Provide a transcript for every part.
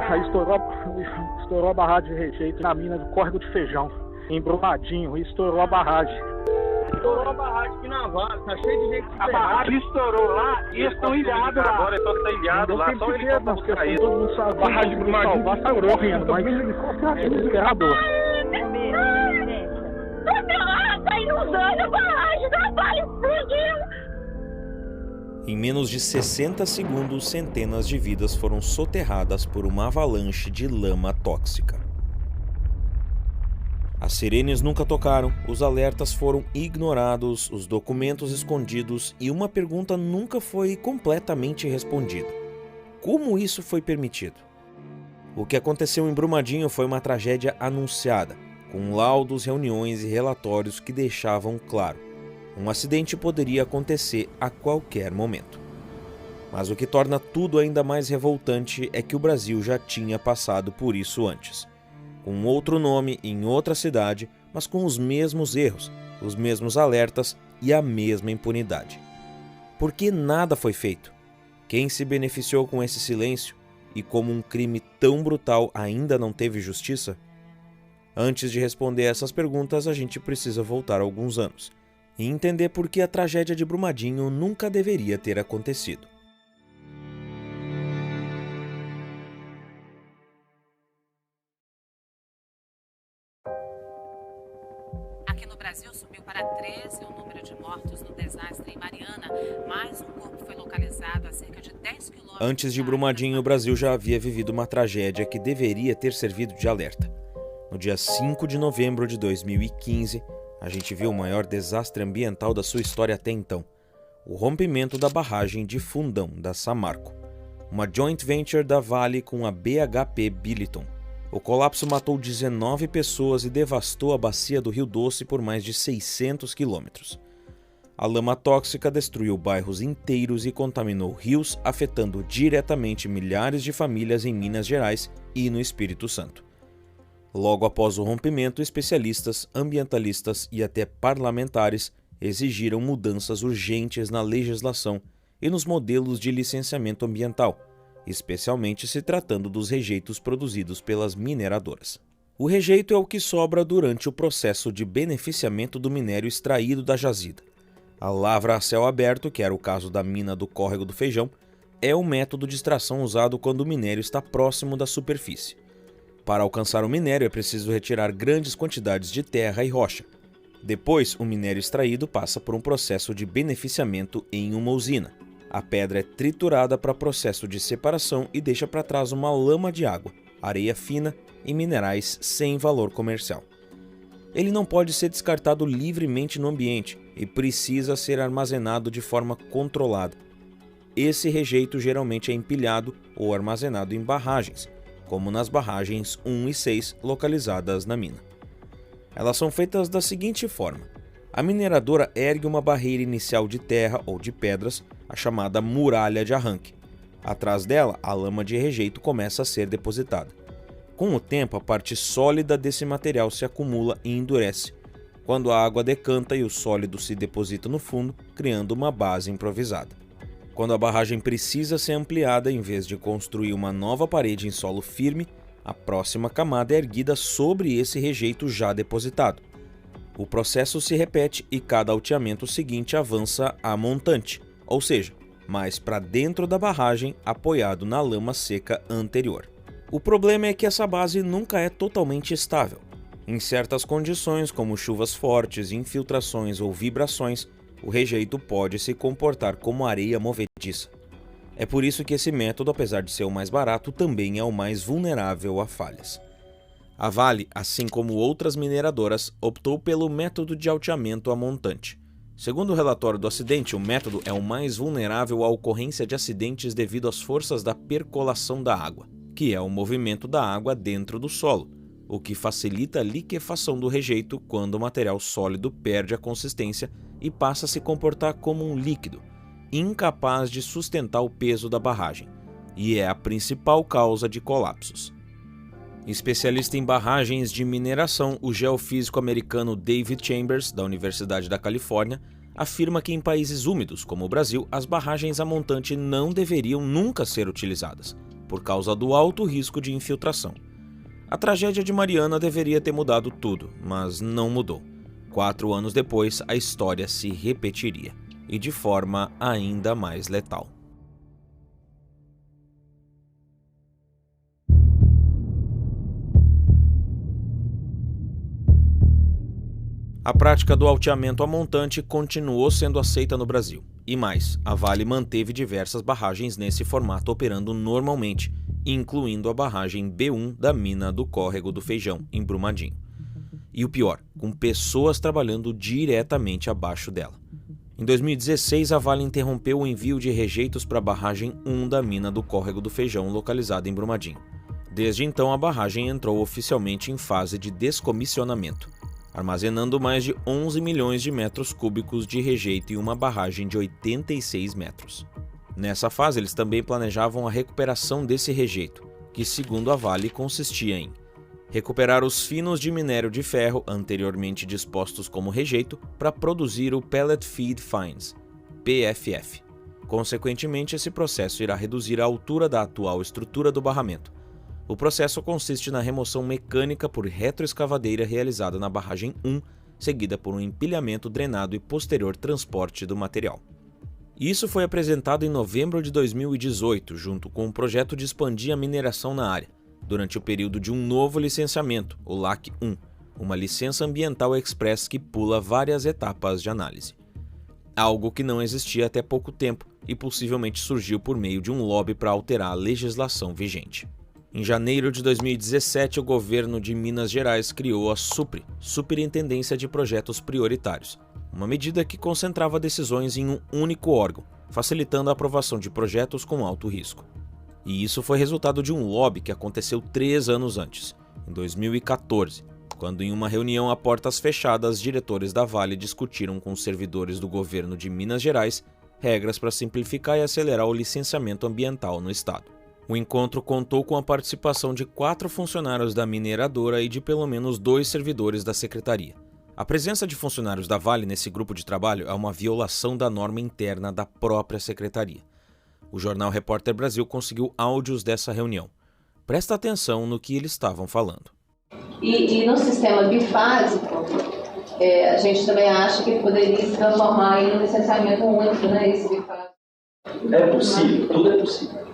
Aí estourou a barragem de rejeito na mina do Córrego de Feijão, em Brumadinho, e estourou a barragem. Estourou a barragem aqui na Vale, tá cheio de gente. A barragem estourou lá e eles estão ilhados lá. Agora é só que tá ilhado lá, só eles estão porque todo mundo sabe. A barragem de Brumadinho tá correndo, mas é desesperador. Tá inundando a barragem da Vale, explodiu! Em menos de 60 segundos, centenas de vidas foram soterradas por uma avalanche de lama tóxica. As sirenes nunca tocaram, os alertas foram ignorados, os documentos escondidos e uma pergunta nunca foi completamente respondida: como isso foi permitido? O que aconteceu em Brumadinho foi uma tragédia anunciada, com laudos, reuniões e relatórios que deixavam claro: um acidente poderia acontecer a qualquer momento. Mas o que torna tudo ainda mais revoltante é que o Brasil já tinha passado por isso antes. Com outro nome, em outra cidade, mas com os mesmos erros, os mesmos alertas e a mesma impunidade. Por que nada foi feito? Quem se beneficiou com esse silêncio? E como um crime tão brutal ainda não teve justiça? Antes de responder essas perguntas, a gente precisa voltar alguns anos e entender por que a tragédia de Brumadinho nunca deveria ter acontecido. Aqui no Brasil subiu para 13 o número de mortos no desastre em Mariana. Mais um corpo foi localizado a cerca de 10 quilômetros. Antes de Brumadinho, o Brasil já havia vivido uma tragédia que deveria ter servido de alerta. No dia 5 de novembro de 2015, a gente viu o maior desastre ambiental da sua história até então: o rompimento da barragem de Fundão, da Samarco, uma joint venture da Vale com a BHP Billiton. O colapso matou 19 pessoas e devastou a bacia do Rio Doce por mais de 600 quilômetros. A lama tóxica destruiu bairros inteiros e contaminou rios, afetando diretamente milhares de famílias em Minas Gerais e no Espírito Santo. Logo após o rompimento, especialistas, ambientalistas e até parlamentares exigiram mudanças urgentes na legislação e nos modelos de licenciamento ambiental, especialmente se tratando dos rejeitos produzidos pelas mineradoras. O rejeito é o que sobra durante o processo de beneficiamento do minério extraído da jazida. A lavra a céu aberto, que era o caso da mina do Córrego do Feijão, é o método de extração usado quando o minério está próximo da superfície. Para alcançar o minério é preciso retirar grandes quantidades de terra e rocha. Depois, o minério extraído passa por um processo de beneficiamento em uma usina. A pedra é triturada para processo de separação e deixa para trás uma lama de água, areia fina e minerais sem valor comercial. Ele não pode ser descartado livremente no ambiente e precisa ser armazenado de forma controlada. Esse rejeito geralmente é empilhado ou armazenado em barragens, como nas barragens 1 e 6 localizadas na mina. Elas são feitas da seguinte forma: a mineradora ergue uma barreira inicial de terra ou de pedras, a chamada muralha de arranque. Atrás dela, a lama de rejeito começa a ser depositada. Com o tempo, a parte sólida desse material se acumula e endurece, quando a água decanta e o sólido se deposita no fundo, criando uma base improvisada. Quando a barragem precisa ser ampliada, em vez de construir uma nova parede em solo firme, a próxima camada é erguida sobre esse rejeito já depositado. O processo se repete e cada alteamento seguinte avança a montante, ou seja, mais para dentro da barragem, apoiado na lama seca anterior. O problema é que essa base nunca é totalmente estável. Em certas condições, como chuvas fortes, infiltrações ou vibrações, o rejeito pode se comportar como areia movediça. É por isso que esse método, apesar de ser o mais barato, também é o mais vulnerável a falhas. A Vale, assim como outras mineradoras, optou pelo método de alteamento a montante. Segundo o relatório do acidente, o método é o mais vulnerável à ocorrência de acidentes devido às forças da percolação da água, que é o movimento da água dentro do solo, o que facilita a liquefação do rejeito quando o material sólido perde a consistência e passa a se comportar como um líquido, incapaz de sustentar o peso da barragem, e é a principal causa de colapsos. Especialista em barragens de mineração, o geofísico americano David Chambers, da Universidade da Califórnia, afirma que em países úmidos, como o Brasil, as barragens a montante não deveriam nunca ser utilizadas, por causa do alto risco de infiltração. A tragédia de Mariana deveria ter mudado tudo, mas não mudou. 4 anos depois, a história se repetiria, e de forma ainda mais letal. A prática do alteamento a montante continuou sendo aceita no Brasil. E mais, a Vale manteve diversas barragens nesse formato operando normalmente, incluindo a barragem B1 da mina do Córrego do Feijão, em Brumadinho. E o pior, com pessoas trabalhando diretamente abaixo dela. Em 2016, a Vale interrompeu o envio de rejeitos para a barragem 1 da mina do Córrego do Feijão, localizada em Brumadinho. Desde então, a barragem entrou oficialmente em fase de descomissionamento, armazenando mais de 11 milhões de metros cúbicos de rejeito em uma barragem de 86 metros. Nessa fase, eles também planejavam a recuperação desse rejeito, que, segundo a Vale, consistia em recuperar os finos de minério de ferro anteriormente dispostos como rejeito para produzir o Pellet Feed Fines, PFF. Consequentemente, esse processo irá reduzir a altura da atual estrutura do barramento. O processo consiste na remoção mecânica por retroescavadeira realizada na barragem 1, seguida por um empilhamento drenado e posterior transporte do material. Isso foi apresentado em novembro de 2018, junto com um projeto de expandir a mineração na área, durante o período de um novo licenciamento, o LAC 1, uma licença ambiental express que pula várias etapas de análise. Algo que não existia até pouco tempo e possivelmente surgiu por meio de um lobby para alterar a legislação vigente. Em janeiro de 2017, o governo de Minas Gerais criou a SUPRE, Superintendência de Projetos Prioritários, uma medida que concentrava decisões em um único órgão, facilitando a aprovação de projetos com alto risco. E isso foi resultado de um lobby que aconteceu 3 anos antes, em 2014, quando em uma reunião a portas fechadas, diretores da Vale discutiram com os servidores do governo de Minas Gerais regras para simplificar e acelerar o licenciamento ambiental no estado. O encontro contou com a participação de 4 funcionários da mineradora e de pelo menos 2 servidores da secretaria. A presença de funcionários da Vale nesse grupo de trabalho é uma violação da norma interna da própria secretaria. O jornal Repórter Brasil conseguiu áudios dessa reunião. Presta atenção no que eles estavam falando. E no sistema bifásico, a gente também acha que poderia se transformar em um licenciamento único, né? Esse bifásico. É possível, tudo é possível.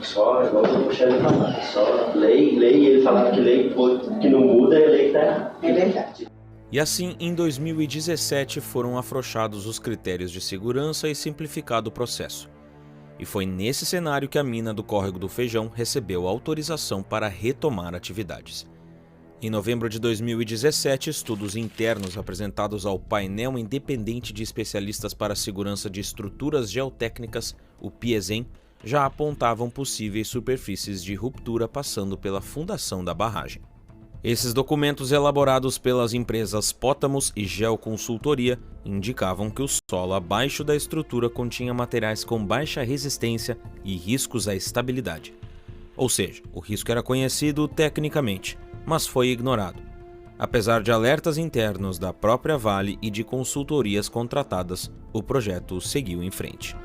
Só, igual o Michele falava, só lei, e ele falava que lei que não muda é lei que tá errada. É verdade. E assim, em 2017, foram afrouxados os critérios de segurança e simplificado o processo. E foi nesse cenário que a mina do Córrego do Feijão recebeu autorização para retomar atividades. Em novembro de 2017, estudos internos apresentados ao Painel Independente de Especialistas para a Segurança de Estruturas Geotécnicas, o PIESEM, já apontavam possíveis superfícies de ruptura passando pela fundação da barragem. Esses documentos elaborados pelas empresas Pótamos e Geoconsultoria indicavam que o solo abaixo da estrutura continha materiais com baixa resistência e riscos à estabilidade. Ou seja, o risco era conhecido tecnicamente, mas foi ignorado. Apesar de alertas internos da própria Vale e de consultorias contratadas, o projeto seguiu em frente.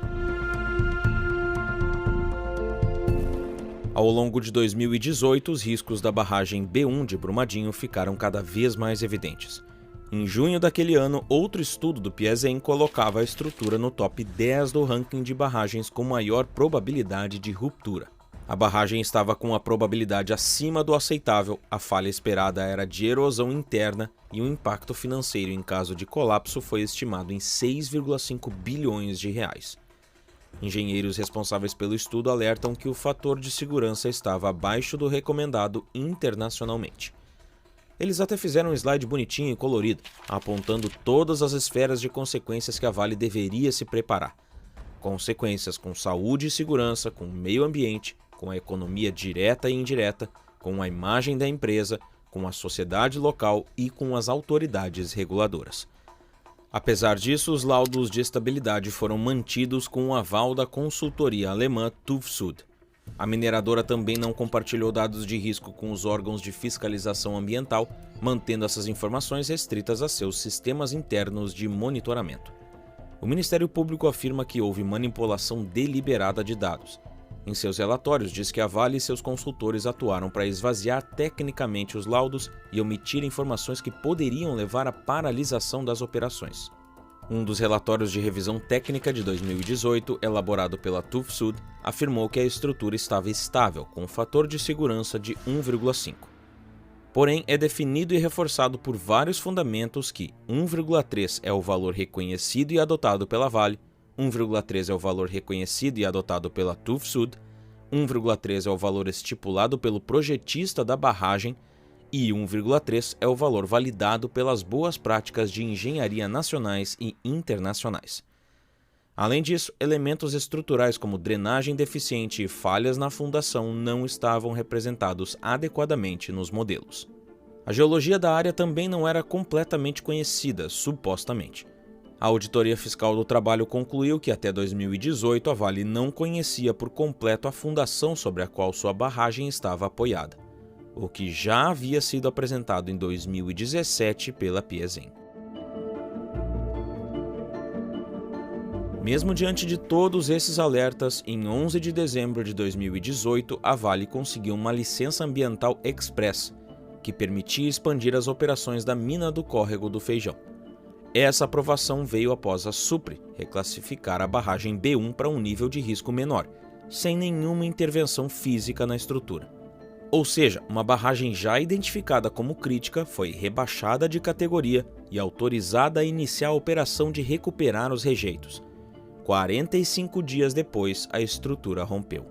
Ao longo de 2018, os riscos da barragem B1 de Brumadinho ficaram cada vez mais evidentes. Em junho daquele ano, outro estudo do PIESEM colocava a estrutura no top 10 do ranking de barragens com maior probabilidade de ruptura. A barragem estava com a probabilidade acima do aceitável, a falha esperada era de erosão interna e o impacto financeiro em caso de colapso foi estimado em 6,5 bilhões de reais. Engenheiros responsáveis pelo estudo alertam que o fator de segurança estava abaixo do recomendado internacionalmente. Eles até fizeram um slide bonitinho e colorido, apontando todas as esferas de consequências que a Vale deveria se preparar. Consequências com saúde e segurança, com o meio ambiente, com a economia direta e indireta, com a imagem da empresa, com a sociedade local e com as autoridades reguladoras. Apesar disso, os laudos de estabilidade foram mantidos com o aval da consultoria alemã TÜV Süd. A mineradora também não compartilhou dados de risco com os órgãos de fiscalização ambiental, mantendo essas informações restritas a seus sistemas internos de monitoramento. O Ministério Público afirma que houve manipulação deliberada de dados. Em seus relatórios, diz que a Vale e seus consultores atuaram para esvaziar tecnicamente os laudos e omitir informações que poderiam levar à paralisação das operações. Um dos relatórios de revisão técnica de 2018, elaborado pela Tufsud, afirmou que a estrutura estava estável, com um fator de segurança de 1,5. Porém, é definido e reforçado por vários fundamentos que 1,3 é o valor reconhecido e adotado pela Vale, 1,3 é o valor reconhecido e adotado pela Tufsud, 1,3 é o valor estipulado pelo projetista da barragem e 1,3 é o valor validado pelas boas práticas de engenharia nacionais e internacionais. Além disso, elementos estruturais como drenagem deficiente e falhas na fundação não estavam representados adequadamente nos modelos. A geologia da área também não era completamente conhecida, supostamente. A Auditoria Fiscal do Trabalho concluiu que até 2018 a Vale não conhecia por completo a fundação sobre a qual sua barragem estava apoiada, o que já havia sido apresentado em 2017 pela Piesen. Mesmo diante de todos esses alertas, em 11 de dezembro de 2018, a Vale conseguiu uma licença ambiental express, que permitia expandir as operações da mina do Córrego do Feijão. Essa aprovação veio após a SUPRE reclassificar a barragem B1 para um nível de risco menor, sem nenhuma intervenção física na estrutura. Ou seja, uma barragem já identificada como crítica foi rebaixada de categoria e autorizada a iniciar a operação de recuperar os rejeitos. 45 dias depois, a estrutura rompeu.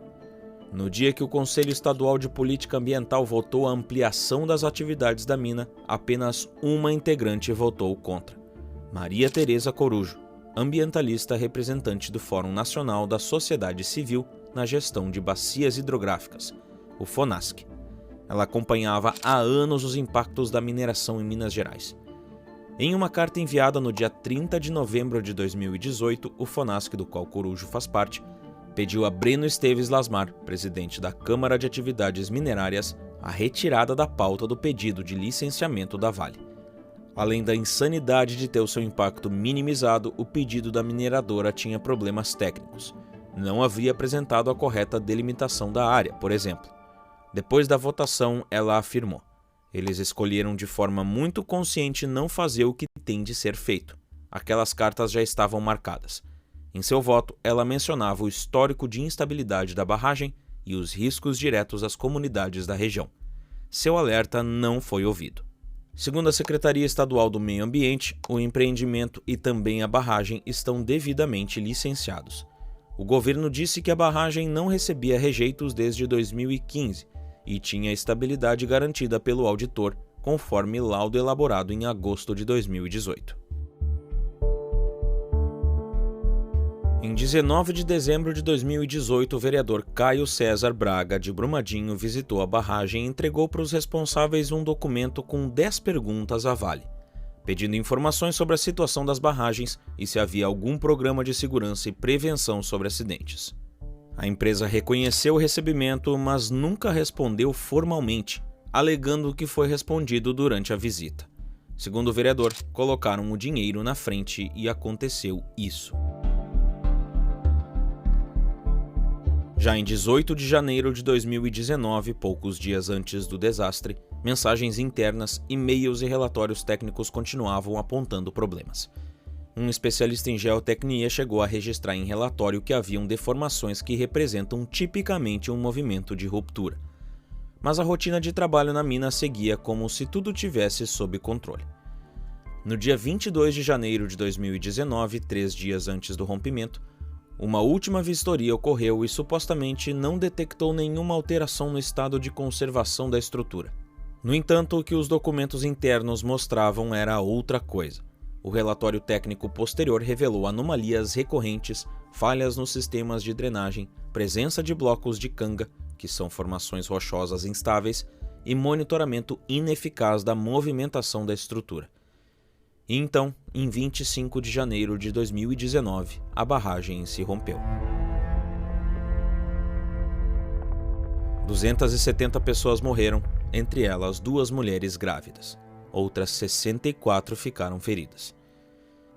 No dia que o Conselho Estadual de Política Ambiental votou a ampliação das atividades da mina, apenas uma integrante votou contra: Maria Tereza Corujo, ambientalista representante do Fórum Nacional da Sociedade Civil na Gestão de Bacias Hidrográficas, o FONASC. Ela acompanhava há anos os impactos da mineração em Minas Gerais. Em uma carta enviada no dia 30 de novembro de 2018, o FONASC, do qual Corujo faz parte, pediu a Breno Esteves Lasmar, presidente da Câmara de Atividades Minerárias, a retirada da pauta do pedido de licenciamento da Vale. Além da insanidade de ter o seu impacto minimizado, o pedido da mineradora tinha problemas técnicos. Não havia apresentado a correta delimitação da área, por exemplo. Depois da votação, ela afirmou: eles escolheram de forma muito consciente não fazer o que tem de ser feito. Aquelas cartas já estavam marcadas. Em seu voto, ela mencionava o histórico de instabilidade da barragem e os riscos diretos às comunidades da região. Seu alerta não foi ouvido. Segundo a Secretaria Estadual do Meio Ambiente, o empreendimento e também a barragem estão devidamente licenciados. O governo disse que a barragem não recebia rejeitos desde 2015 e tinha estabilidade garantida pelo auditor, conforme laudo elaborado em agosto de 2018. Em 19 de dezembro de 2018, o vereador Caio César Braga, de Brumadinho, visitou a barragem e entregou para os responsáveis um documento com 10 perguntas à Vale, pedindo informações sobre a situação das barragens e se havia algum programa de segurança e prevenção sobre acidentes. A empresa reconheceu o recebimento, mas nunca respondeu formalmente, alegando que foi respondido durante a visita. Segundo o vereador, colocaram o dinheiro na frente e aconteceu isso. Já em 18 de janeiro de 2019, poucos dias antes do desastre, mensagens internas, e-mails e relatórios técnicos continuavam apontando problemas. Um especialista em geotecnia chegou a registrar em relatório que haviam deformações que representam tipicamente um movimento de ruptura. Mas a rotina de trabalho na mina seguia como se tudo tivesse sob controle. No dia 22 de janeiro de 2019, 3 dias antes do rompimento, uma última vistoria ocorreu e supostamente não detectou nenhuma alteração no estado de conservação da estrutura. No entanto, o que os documentos internos mostravam era outra coisa. O relatório técnico posterior revelou anomalias recorrentes, falhas nos sistemas de drenagem, presença de blocos de canga, que são formações rochosas instáveis, e monitoramento ineficaz da movimentação da estrutura. E então, em 25 de janeiro de 2019, a barragem se rompeu. 270 pessoas morreram, entre elas 2 mulheres grávidas. Outras 64 ficaram feridas.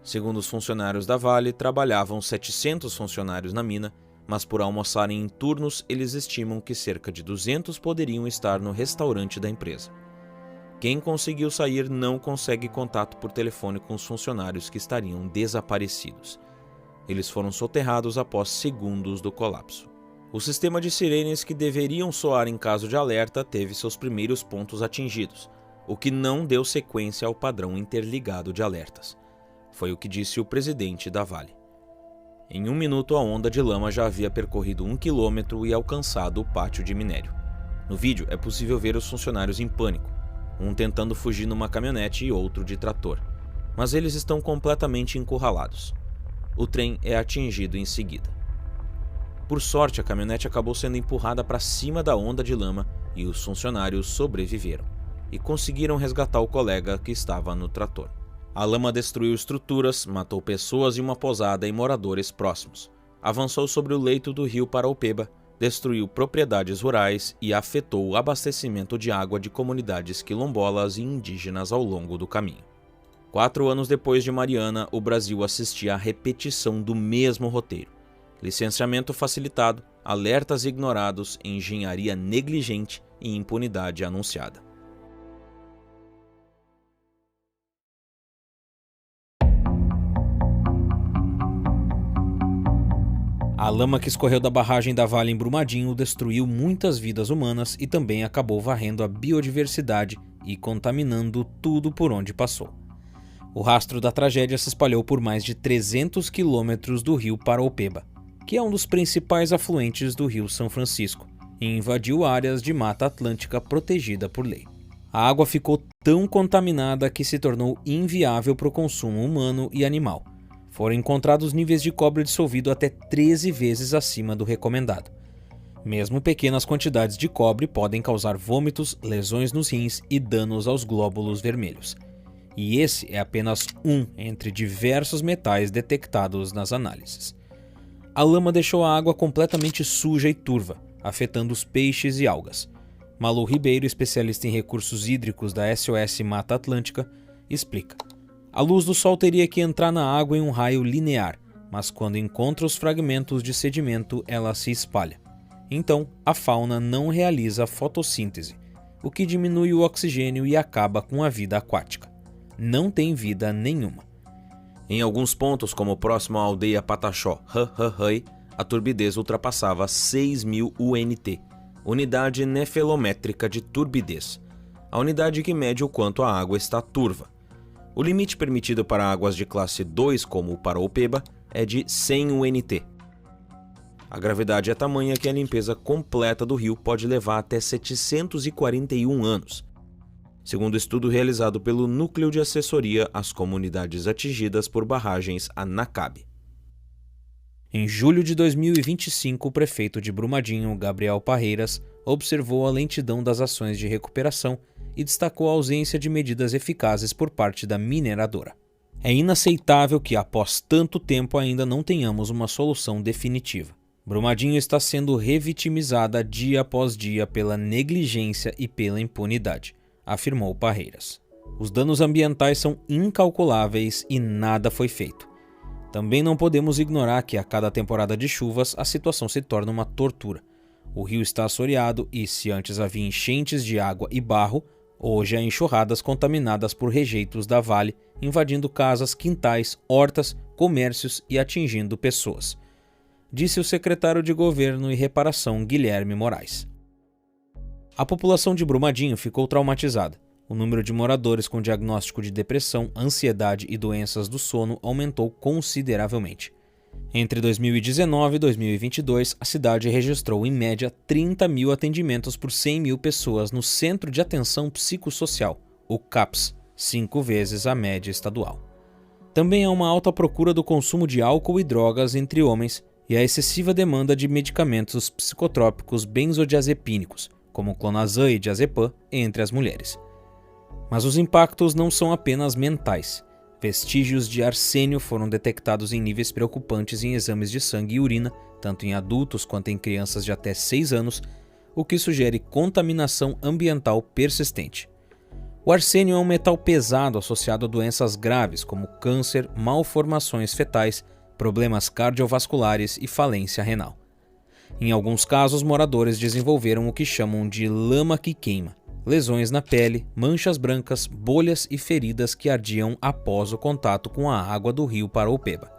Segundo os funcionários da Vale, trabalhavam 700 funcionários na mina, mas por almoçarem em turnos, eles estimam que cerca de 200 poderiam estar no restaurante da empresa. Quem conseguiu sair não consegue contato por telefone com os funcionários que estariam desaparecidos. Eles foram soterrados após segundos do colapso. O sistema de sirenes que deveriam soar em caso de alerta teve seus primeiros pontos atingidos, o que não deu sequência ao padrão interligado de alertas. Foi o que disse o presidente da Vale. Em 1 minuto, a onda de lama já havia percorrido 1 quilômetro e alcançado o pátio de minério. No vídeo, é possível ver os funcionários em pânico, um tentando fugir numa caminhonete e outro de trator. Mas eles estão completamente encurralados. O trem é atingido em seguida. Por sorte, a caminhonete acabou sendo empurrada para cima da onda de lama e os funcionários sobreviveram e conseguiram resgatar o colega que estava no trator. A lama destruiu estruturas, matou pessoas e uma pousada e moradores próximos. Avançou sobre o leito do rio Paraopeba, destruiu propriedades rurais e afetou o abastecimento de água de comunidades quilombolas e indígenas ao longo do caminho. 4 anos depois de Mariana, o Brasil assistia à repetição do mesmo roteiro. Licenciamento facilitado, alertas ignorados, engenharia negligente e impunidade anunciada. A lama que escorreu da barragem da Vale em Brumadinho destruiu muitas vidas humanas e também acabou varrendo a biodiversidade e contaminando tudo por onde passou. O rastro da tragédia se espalhou por mais de 300 quilômetros do rio Paraopeba, que é um dos principais afluentes do rio São Francisco, e invadiu áreas de mata atlântica protegida por lei. A água ficou tão contaminada que se tornou inviável para o consumo humano e animal. Foram encontrados níveis de cobre dissolvido até 13 vezes acima do recomendado. Mesmo pequenas quantidades de cobre podem causar vômitos, lesões nos rins e danos aos glóbulos vermelhos. E esse é apenas um entre diversos metais detectados nas análises. A lama deixou a água completamente suja e turva, afetando os peixes e algas. Malu Ribeiro, especialista em recursos hídricos da SOS Mata Atlântica, explica. A luz do sol teria que entrar na água em um raio linear, mas quando encontra os fragmentos de sedimento, ela se espalha. Então, a fauna não realiza fotossíntese, o que diminui o oxigênio e acaba com a vida aquática. Não tem vida nenhuma. Em alguns pontos, como próximo à aldeia Pataxó, a turbidez ultrapassava 6.000 UNT, unidade nefelométrica de turbidez, a unidade que mede o quanto a água está turva. O limite permitido para águas de classe 2, como o Paraopeba, é de 100 UNT. A gravidade é tamanha que a limpeza completa do rio pode levar até 741 anos, segundo estudo realizado pelo Núcleo de Assessoria às Comunidades Atingidas por Barragens, a NACAB. Em julho de 2025, o prefeito de Brumadinho, Gabriel Parreiras, observou a lentidão das ações de recuperação e destacou a ausência de medidas eficazes por parte da mineradora. É inaceitável que, após tanto tempo, ainda não tenhamos uma solução definitiva. Brumadinho está sendo revitimizada dia após dia pela negligência e pela impunidade, afirmou Parreiras. Os danos ambientais são incalculáveis e nada foi feito. Também não podemos ignorar que a cada temporada de chuvas a situação se torna uma tortura. O rio está assoreado e, se antes havia enchentes de água e barro, hoje há enxurradas contaminadas por rejeitos da Vale, invadindo casas, quintais, hortas, comércios e atingindo pessoas, disse o secretário de Governo e Reparação, Guilherme Moraes. A população de Brumadinho ficou traumatizada. O número de moradores com diagnóstico de depressão, ansiedade e doenças do sono aumentou consideravelmente. Entre 2019 e 2022, a cidade registrou em média 30.000 atendimentos por 100.000 pessoas no Centro de Atenção Psicossocial, o CAPS, 5 vezes a média estadual. Também há uma alta procura do consumo de álcool e drogas entre homens e a excessiva demanda de medicamentos psicotrópicos benzodiazepínicos, como clonazepam e diazepam, entre as mulheres. Mas os impactos não são apenas mentais. Vestígios de arsênio foram detectados em níveis preocupantes em exames de sangue e urina, tanto em adultos quanto em crianças de até 6 anos, o que sugere contaminação ambiental persistente. O arsênio é um metal pesado associado a doenças graves como câncer, malformações fetais, problemas cardiovasculares e falência renal. Em alguns casos, moradores desenvolveram o que chamam de lama que queima, lesões na pele, manchas brancas, bolhas e feridas que ardiam após o contato com a água do rio Paraopeba.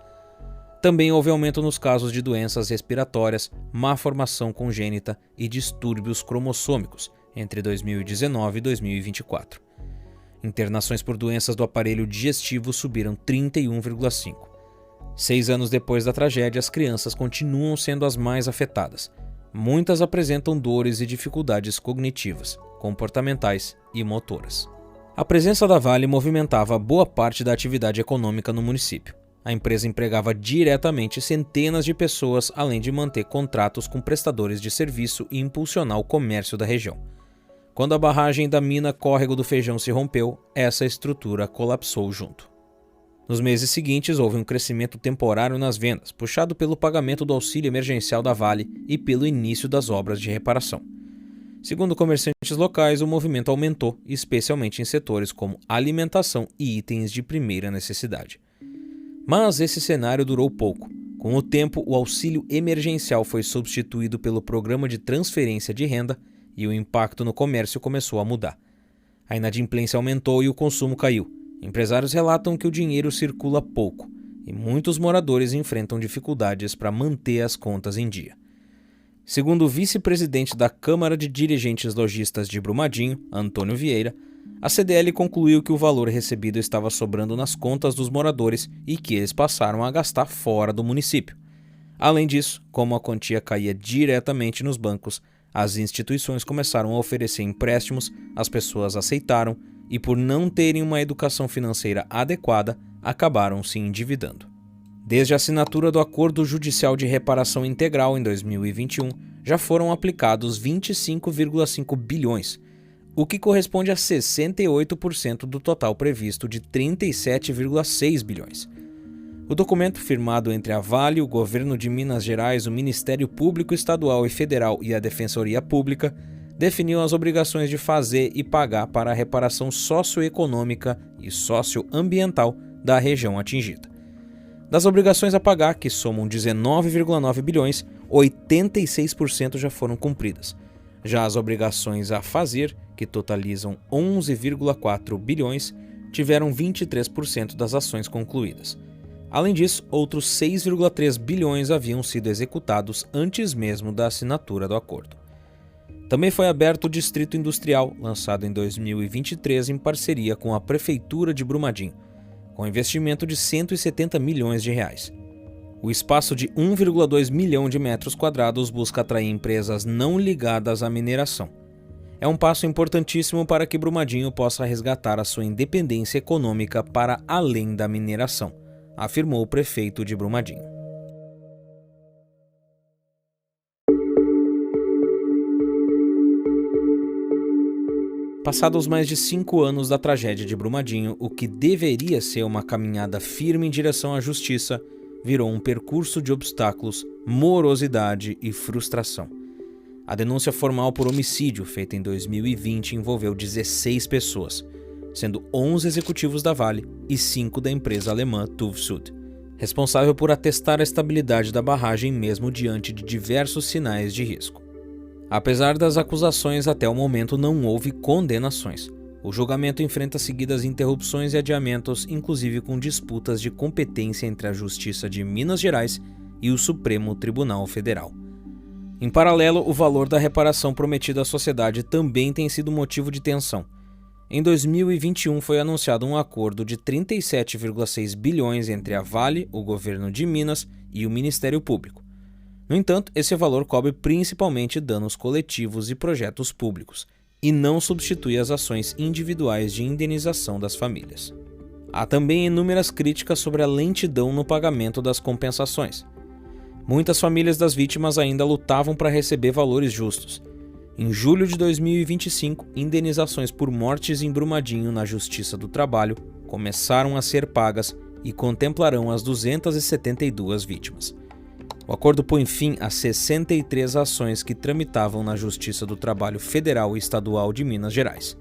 Também houve aumento nos casos de doenças respiratórias, má formação congênita e distúrbios cromossômicos entre 2019 e 2024. Internações por doenças do aparelho digestivo subiram 31,5%. 6 anos depois da tragédia, as crianças continuam sendo as mais afetadas. Muitas apresentam dores e dificuldades cognitivas, comportamentais e motoras. A presença da Vale movimentava boa parte da atividade econômica no município. A empresa empregava diretamente centenas de pessoas, além de manter contratos com prestadores de serviço e impulsionar o comércio da região. Quando a barragem da mina Córrego do Feijão se rompeu, essa estrutura colapsou junto. Nos meses seguintes, houve um crescimento temporário nas vendas, puxado pelo pagamento do auxílio emergencial da Vale e pelo início das obras de reparação. Segundo comerciantes locais, o movimento aumentou, especialmente em setores como alimentação e itens de primeira necessidade. Mas esse cenário durou pouco. Com o tempo, o auxílio emergencial foi substituído pelo programa de transferência de renda e o impacto no comércio começou a mudar. A inadimplência aumentou e o consumo caiu. Empresários relatam que o dinheiro circula pouco e muitos moradores enfrentam dificuldades para manter as contas em dia. Segundo o vice-presidente da Câmara de Dirigentes Lojistas de Brumadinho, Antônio Vieira, a CDL concluiu que o valor recebido estava sobrando nas contas dos moradores e que eles passaram a gastar fora do município. Além disso, como a quantia caía diretamente nos bancos, as instituições começaram a oferecer empréstimos, as pessoas aceitaram e, por não terem uma educação financeira adequada, acabaram se endividando. Desde a assinatura do Acordo Judicial de Reparação Integral em 2021, já foram aplicados 25,5 bilhões, o que corresponde a 68% do total previsto de 37,6 bilhões. O documento, firmado entre a Vale, o Governo de Minas Gerais, o Ministério Público Estadual e Federal e a Defensoria Pública, definiu as obrigações de fazer e pagar para a reparação socioeconômica e socioambiental da região atingida. Das obrigações a pagar, que somam 19,9 bilhões, 86% já foram cumpridas. Já as obrigações a fazer, que totalizam 11,4 bilhões, tiveram 23% das ações concluídas. Além disso, outros 6,3 bilhões haviam sido executados antes mesmo da assinatura do acordo. Também foi aberto o Distrito Industrial, lançado em 2023 em parceria com a Prefeitura de Brumadinho, com investimento de 170 milhões de reais. O espaço de 1,2 milhão de metros quadrados busca atrair empresas não ligadas à mineração. É um passo importantíssimo para que Brumadinho possa resgatar a sua independência econômica para além da mineração, afirmou o prefeito de Brumadinho. Passados mais de 5 anos da tragédia de Brumadinho, o que deveria ser uma caminhada firme em direção à justiça virou um percurso de obstáculos, morosidade e frustração. A denúncia formal por homicídio, feita em 2020, envolveu 16 pessoas, sendo 11 executivos da Vale e 5 da empresa alemã TÜV Süd, responsável por atestar a estabilidade da barragem mesmo diante de diversos sinais de risco. Apesar das acusações, até o momento não houve condenações. O julgamento enfrenta seguidas interrupções e adiamentos, inclusive com disputas de competência entre a Justiça de Minas Gerais e o Supremo Tribunal Federal. Em paralelo, o valor da reparação prometida à sociedade também tem sido motivo de tensão. Em 2021 foi anunciado um acordo de 37,6 bilhões entre a Vale, o Governo de Minas e o Ministério Público. No entanto, esse valor cobre principalmente danos coletivos e projetos públicos, e não substitui as ações individuais de indenização das famílias. Há também inúmeras críticas sobre a lentidão no pagamento das compensações. Muitas famílias das vítimas ainda lutavam para receber valores justos. Em julho de 2025, indenizações por mortes em Brumadinho na Justiça do Trabalho começaram a ser pagas e contemplarão as 272 vítimas. O acordo põe fim a 63 ações que tramitavam na Justiça do Trabalho Federal e Estadual de Minas Gerais.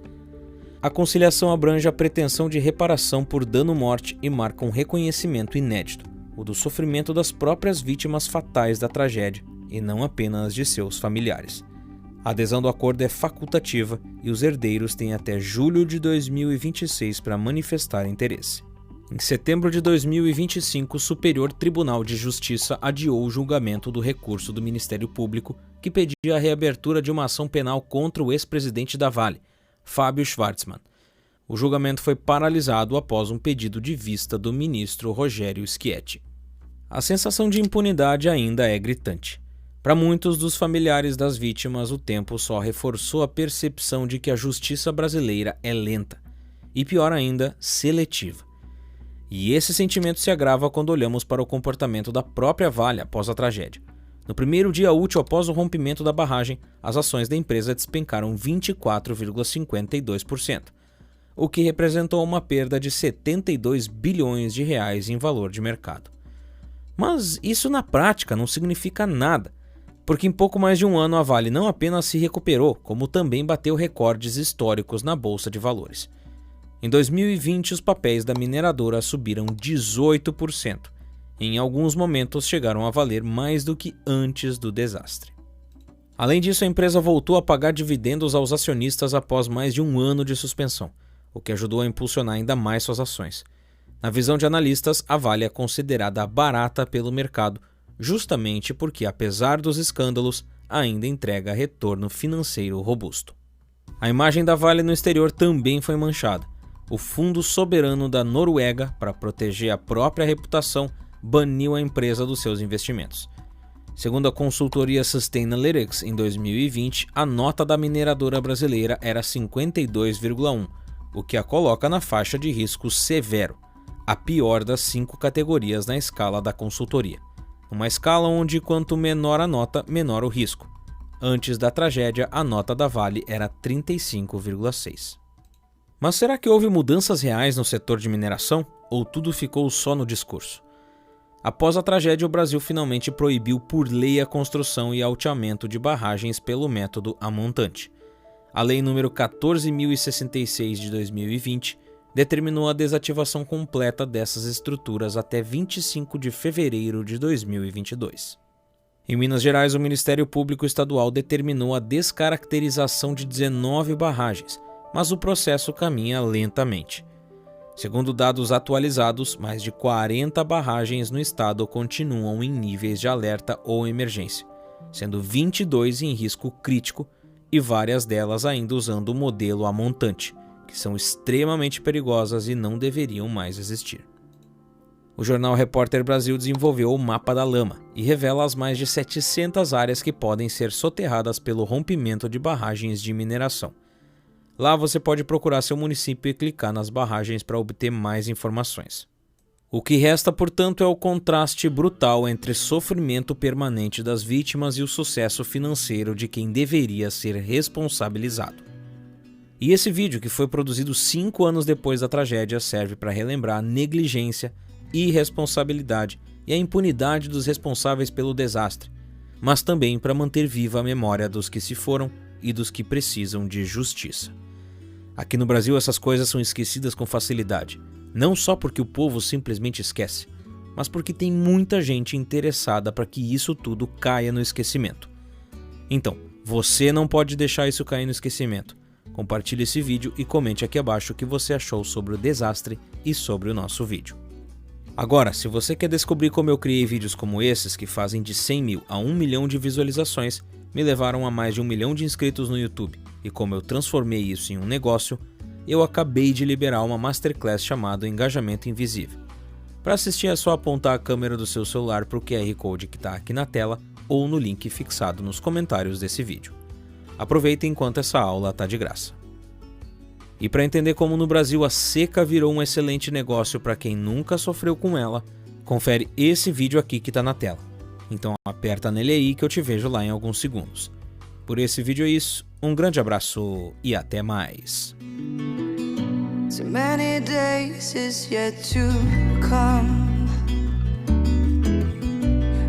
A conciliação abrange a pretensão de reparação por dano-morte e marca um reconhecimento inédito, o do sofrimento das próprias vítimas fatais da tragédia, e não apenas de seus familiares. A adesão do acordo é facultativa e os herdeiros têm até julho de 2026 para manifestar interesse. Em setembro de 2025, o Superior Tribunal de Justiça adiou o julgamento do recurso do Ministério Público que pedia a reabertura de uma ação penal contra o ex-presidente da Vale, Fábio Schvartsman. O julgamento foi paralisado após um pedido de vista do ministro Rogério Schietti. A sensação de impunidade ainda é gritante. Para muitos dos familiares das vítimas, o tempo só reforçou a percepção de que a justiça brasileira é lenta e, pior ainda, seletiva. E esse sentimento se agrava quando olhamos para o comportamento da própria Vale após a tragédia. No primeiro dia útil após o rompimento da barragem, as ações da empresa despencaram 24,52%, o que representou uma perda de 72 bilhões de reais em valor de mercado. Mas isso na prática não significa nada, porque em pouco mais de um ano a Vale não apenas se recuperou, como também bateu recordes históricos na Bolsa de Valores. Em 2020, os papéis da mineradora subiram 18%. E em alguns momentos chegaram a valer mais do que antes do desastre. Além disso, a empresa voltou a pagar dividendos aos acionistas após mais de um ano de suspensão, o que ajudou a impulsionar ainda mais suas ações. Na visão de analistas, a Vale é considerada barata pelo mercado, justamente porque, apesar dos escândalos, ainda entrega retorno financeiro robusto. A imagem da Vale no exterior também foi manchada. O Fundo Soberano da Noruega, para proteger a própria reputação, baniu a empresa dos seus investimentos. Segundo a consultoria Sustainalytics, em 2020, a nota da mineradora brasileira era 52,1, o que a coloca na faixa de risco severo, a pior das 5 categorias na escala da consultoria. Uma escala onde quanto menor a nota, menor o risco. Antes da tragédia, a nota da Vale era 35,6. Mas será que houve mudanças reais no setor de mineração? Ou tudo ficou só no discurso? Após a tragédia, o Brasil finalmente proibiu por lei a construção e alteamento de barragens pelo método a montante. A Lei nº 14.066 de 2020 determinou a desativação completa dessas estruturas até 25 de fevereiro de 2022. Em Minas Gerais, o Ministério Público Estadual determinou a descaracterização de 19 barragens, mas o processo caminha lentamente. Segundo dados atualizados, mais de 40 barragens no estado continuam em níveis de alerta ou emergência, sendo 22 em risco crítico e várias delas ainda usando o modelo a montante, que são extremamente perigosas e não deveriam mais existir. O jornal Repórter Brasil desenvolveu o Mapa da Lama e revela as mais de 700 áreas que podem ser soterradas pelo rompimento de barragens de mineração. Lá você pode procurar seu município e clicar nas barragens para obter mais informações. O que resta, portanto, é o contraste brutal entre sofrimento permanente das vítimas e o sucesso financeiro de quem deveria ser responsabilizado. E esse vídeo, que foi produzido 5 anos depois da tragédia, serve para relembrar a negligência, irresponsabilidade e a impunidade dos responsáveis pelo desastre, mas também para manter viva a memória dos que se foram e dos que precisam de justiça. Aqui no Brasil essas coisas são esquecidas com facilidade, não só porque o povo simplesmente esquece, mas porque tem muita gente interessada para que isso tudo caia no esquecimento. Então, você não pode deixar isso cair no esquecimento. Compartilhe esse vídeo e comente aqui abaixo o que você achou sobre o desastre e sobre o nosso vídeo. Agora, se você quer descobrir como eu criei vídeos como esses, que fazem de 100 mil a 1 milhão de visualizações, me levaram a mais de 1 milhão de inscritos no YouTube, e como eu transformei isso em um negócio, eu acabei de liberar uma Masterclass chamada Engajamento Invisível. Para assistir é só apontar a câmera do seu celular para o QR Code que está aqui na tela ou no link fixado nos comentários desse vídeo. Aproveita enquanto essa aula está de graça. E para entender como no Brasil a seca virou um excelente negócio para quem nunca sofreu com ela, confere esse vídeo aqui que está na tela. Então aperta nele aí que eu te vejo lá em alguns segundos. Por esse vídeo é isso, um grande abraço e até mais. So many days is yet to come.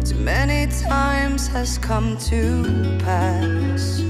Too many times has come to pass.